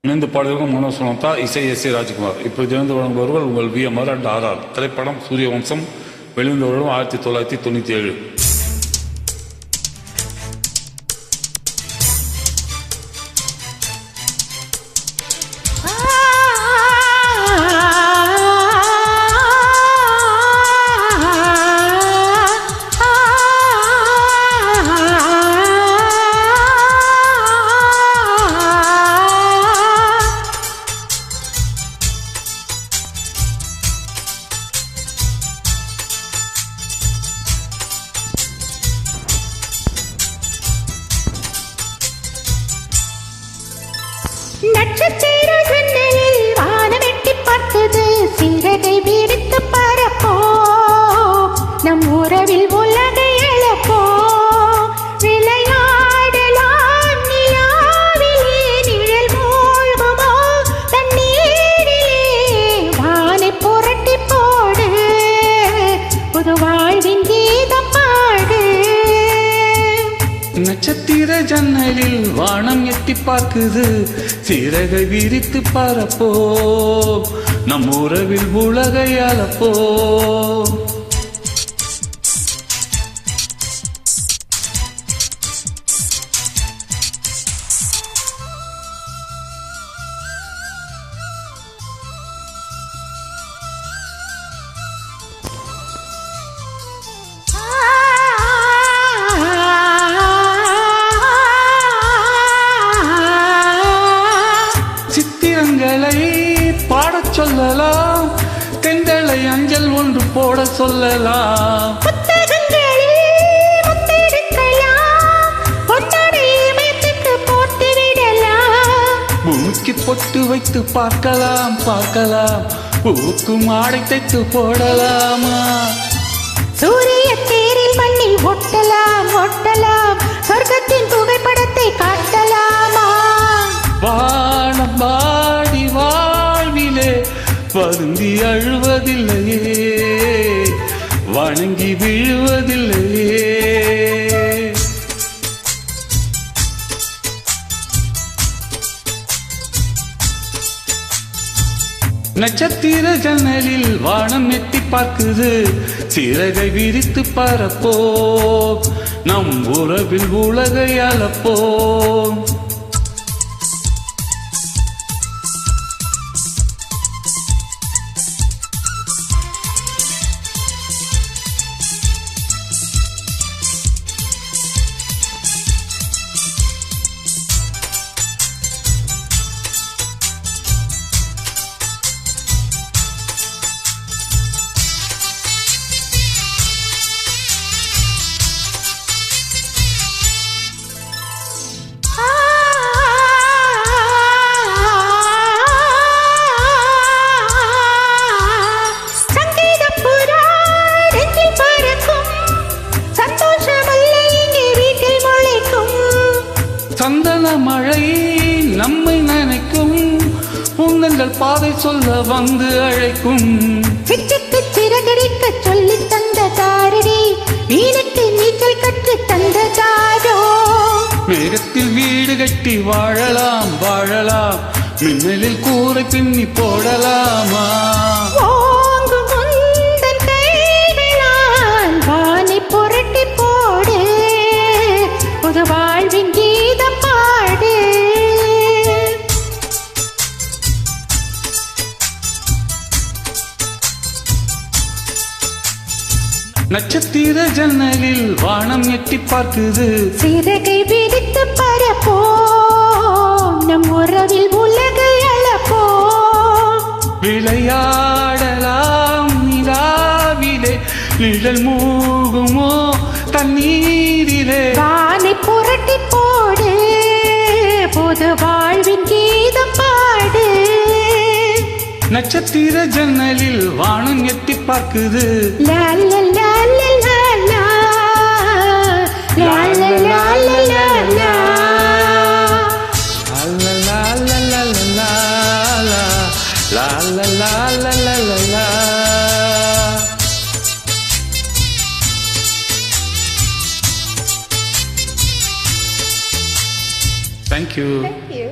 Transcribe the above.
இணைந்து பாடல்கள் மனோ சுனந்தா, இசை எஸ் ஏ ராஜ்குமார். இப்போது இணைந்து வழங்குபவர்கள் உங்கள் VMR அண்ட் RR. திரைப்படம் சூரியவம்சம். வெளிவந்த வருடம் 1997. நட்சத்திர ஜன்னலில் வானம் எட்டி பார்த்தது, சிறகை விரித்து பறப்போ, நம் உறவில் உலகை எழப்போ, விளையாடலாம் நிலாவிலே, நிழல் மூழ்குமோ தண்ணீரிலே, வானை புரட்டி போடு, புது வாழ்வின் கீதம் பாடு. நட்சத்திர ஜன்னலில் வானம் எட்டி பார்க்குது, சிறகை விரித்து பறப்போ, நம் உறவில் உலகை அளப்போ. சித்திரங்களை பாடச் சொல்லலாம், தென்றலை அஞ்சல் ஒன்று போட சொல்லலாம், பூமிக்கு பொட்டு வைத்து பார்க்கலாம் பார்க்கலாம், பூக்கும் ஆடை தைத்து போடலாமா, சூரிய தேரில் மண்ணில் ஒட்டலாம் ஒட்டலாம், சொர்க்கத்தின் புகைப்படத்தை காட்டலாமா, வானம் வாடி வாழ்விலே வருந்தி அழுவதில்லையே, வணங்கி விழுவதில்லையே. நட்சத்திர ஜன்னலில் வானம் எட்டி பார்க்குது, சிறகை விரித்து பறப்போ, நம் உறவில் உலகை அளப்போ. சந்தன மழை நம்மை நினைக்கும், உங்கள் பாதை சொல்ல வந்து அழைக்கும், சிச்சுக்கு சிறகடிக்க சொல்லி தந்த தாரடி, மீனுக்கு நீச்சல் கற்று தந்த தாரோ, மேகத்தில் வீடு கட்டி வாழலாம் வாழலாம், மின்னலில் கூரை பின்னி போடலாமா, ஓங்கும் உந்தன் கைகளால் வானை புரட்டி போடு, புது வாழ்வின் கீதம் பாடு. நட்சத்திர ஜன்னலில் வானம் எட்டி பார்க்குது, சிறகை விரித்து பறப்போ, நம் உறவில் உலகை அளப்போ, விளையாடலாம் நிலாவிலே, நிழல் மூழ்குமோ தண்ணீரிலே, வானை புரட்டி போடு, புது வாழ்வின் கீதம் பாடு. நட்சத்திர ஜன்னலில் வானம் எட்டி பார்க்குது, லா லா லா லா லா லா, லா லா லா லா லா லா, லா லா லா லா லா லா, லா லா லா லா லா லா. Thank you. Thank you.